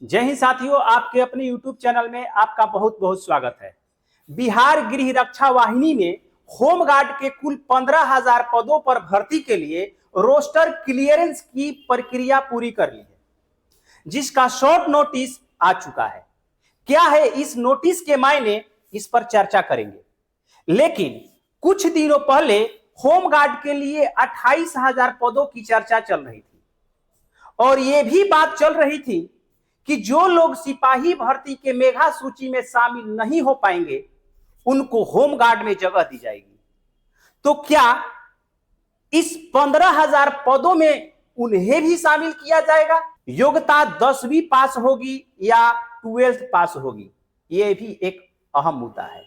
जय हिंद साथियों, आपके अपने YouTube चैनल में आपका बहुत बहुत स्वागत है। बिहार गृह रक्षा वाहिनी ने होमगार्ड के कुल 15,000 पदों पर भर्ती के लिए रोस्टर क्लियरेंस की प्रक्रिया पूरी कर ली है, जिसका शॉर्ट नोटिस आ चुका है। क्या है इस नोटिस के मायने, इस पर चर्चा करेंगे। लेकिन कुछ दिनों पहले होमगार्ड के लिए 28,000 पदों की चर्चा चल रही थी और यह भी बात चल रही थी कि जो लोग सिपाही भर्ती के मेगा सूची में शामिल नहीं हो पाएंगे उनको होमगार्ड में जगह दी जाएगी। तो क्या इस 15,000 पदों में उन्हें भी शामिल किया जाएगा? योग्यता 10वीं पास होगी या 12th पास होगी, यह भी एक अहम मुद्दा है।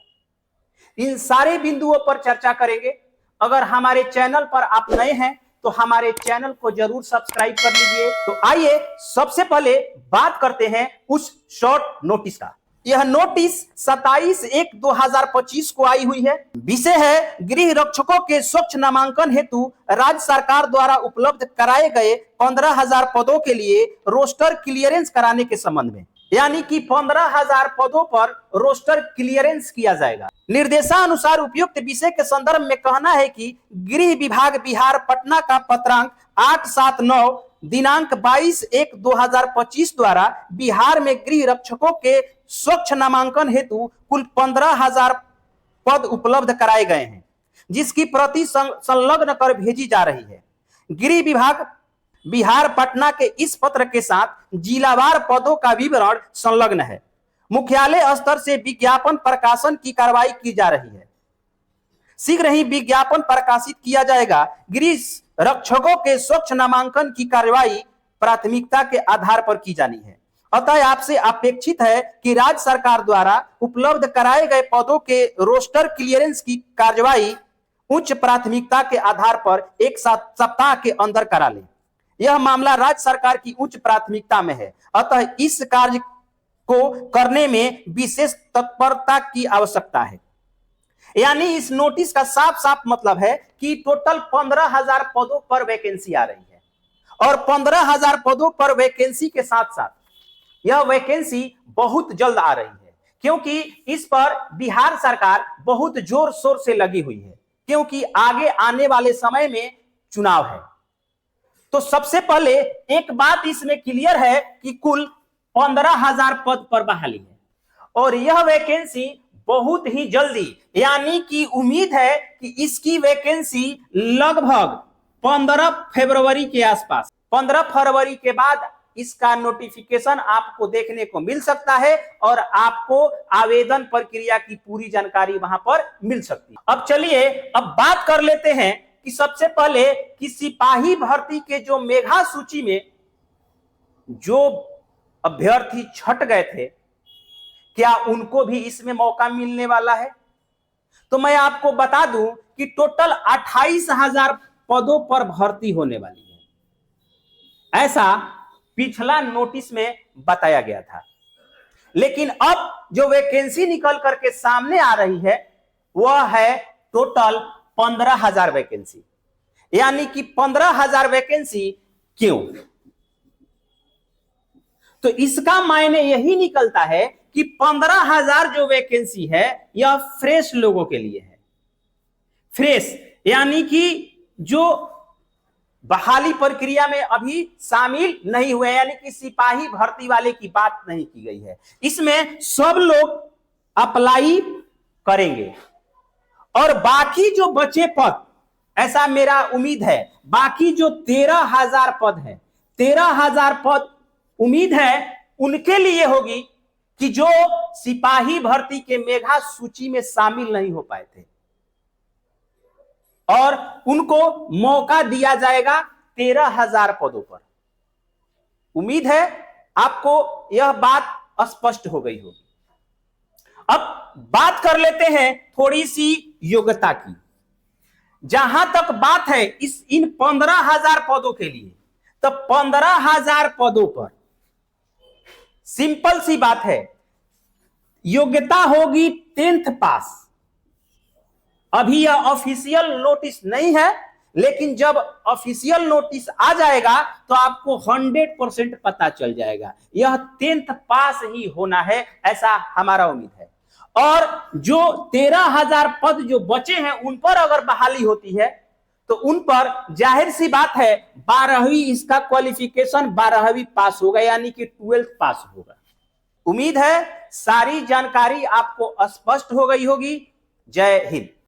इन सारे बिंदुओं पर चर्चा करेंगे। अगर हमारे चैनल पर आप नए हैं तो हमारे चैनल को जरूर सब्सक्राइब कर लीजिए। तो आइए सबसे पहले बात करते हैं उस शॉर्ट नोटिस का। यह नोटिस 27/1/2025 को आई हुई है। विषय है गृह रक्षकों के स्वच्छ नामांकन हेतु राज्य सरकार द्वारा उपलब्ध कराए गए 15,000 पदों के लिए रोस्टर क्लियरेंस कराने के संबंध में। यानी कि 15,000 पदों पर रोस्टर क्लियरेंस किया जाएगा। निर्देशानुसार उपयुक्त विषय के संदर्भ में कहना है कि गृह विभाग बिहार पटना का पत्रांक 879 दिनांक 22/1/2025 द्वारा बिहार में गृह रक्षकों के स्वच्छ नामांकन हेतु कुल 15,000 पद उपलब्ध कराए गए हैं, जिसकी प्रति संलग्न कर भेजी जा रही है। गृह विभाग बिहार पटना के इस पत्र के साथ जिलावार पदों का विवरण संलग्न है। मुख्यालय स्तर से विज्ञापन प्रकाशन की कार्रवाई की जा रही है। शीघ्र ही विज्ञापन प्रकाशित किया जाएगा। गृह रक्षकों के स्वच्छ नामांकन की कार्रवाई प्राथमिकता के आधार पर की जानी है। अतः आपसे अपेक्षित है कि राज्य सरकार द्वारा उपलब्ध कराए गए पदों के रोस्टर क्लियरेंस की कार्रवाई उच्च प्राथमिकता के आधार पर एक सप्ताह के अंदर करा लें। यह मामला राज्य सरकार की उच्च प्राथमिकता में है, अतः इस कार्य को करने में विशेष तत्परता की आवश्यकता है। यानी इस नोटिस का साफ साफ मतलब है कि टोटल 15,000 पदों पर वैकेंसी आ रही है और 15,000 पदों पर वैकेंसी के साथ साथ यह वैकेंसी बहुत जल्द आ रही है, क्योंकि इस पर बिहार सरकार बहुत जोर शोर से लगी हुई है, क्योंकि आगे आने वाले समय में चुनाव है। तो सबसे पहले एक बात इसमें क्लियर है कि कुल 15,000 पद पर बहाली है और यह वैकेंसी बहुत ही जल्दी, यानी कि उम्मीद है कि इसकी वैकेंसी लगभग 15 फरवरी के आसपास, 15 फरवरी के बाद इसका नोटिफिकेशन आपको देखने को मिल सकता है और आपको आवेदन प्रक्रिया की पूरी जानकारी वहां पर मिल सकती है। अब चलिए अब बात कर लेते हैं कि सबसे पहले कि सिपाही भर्ती के जो मेगा सूची में जो अभ्यर्थी छट गए थे, क्या उनको भी इसमें मौका मिलने वाला है? तो मैं आपको बता दूं कि टोटल 28,000 पदों पर भर्ती होने वाली है, ऐसा पिछला नोटिस में बताया गया था। लेकिन अब जो वैकेंसी निकल करके सामने आ रही है वह है टोटल 15,000 वैकेंसी। यानी कि 15,000 वैकेंसी क्यों? तो इसका मायने यही निकलता है कि 15,000 जो वैकेंसी है यह फ्रेश लोगों के लिए है। फ्रेश यानी कि जो बहाली प्रक्रिया में अभी शामिल नहीं हुए, यानी कि सिपाही भर्ती वाले की बात नहीं की गई है। इसमें सब लोग अप्लाई करेंगे और बाकी जो बचे पद, ऐसा मेरा उम्मीद है, बाकी जो 13,000 पद है, 13,000 पद उम्मीद है उनके लिए होगी कि जो सिपाही भर्ती के मेगा सूची में शामिल नहीं हो पाए थे और उनको मौका दिया जाएगा 13,000 पदों पर। उम्मीद है आपको यह बात स्पष्ट हो गई होगी। अब बात कर लेते हैं थोड़ी सी योग्यता की। जहां तक बात है इन 15,000 पदों के लिए, तो 15,000 पदों पर सिंपल सी बात है, योग्यता होगी 10th पास। अभी यह ऑफिशियल नोटिस नहीं है, लेकिन जब ऑफिशियल नोटिस आ जाएगा तो आपको 100% पता चल जाएगा। यह 10th पास ही होना है, ऐसा हमारा उम्मीद है। और जो 13,000 पद जो बचे हैं उन पर अगर बहाली होती है तो उन पर जाहिर सी बात है 12वीं इसका क्वालिफिकेशन 12वीं पास होगा, यानी कि 12th पास होगा। उम्मीद है सारी जानकारी आपको स्पष्ट हो गई होगी। जय हिंद।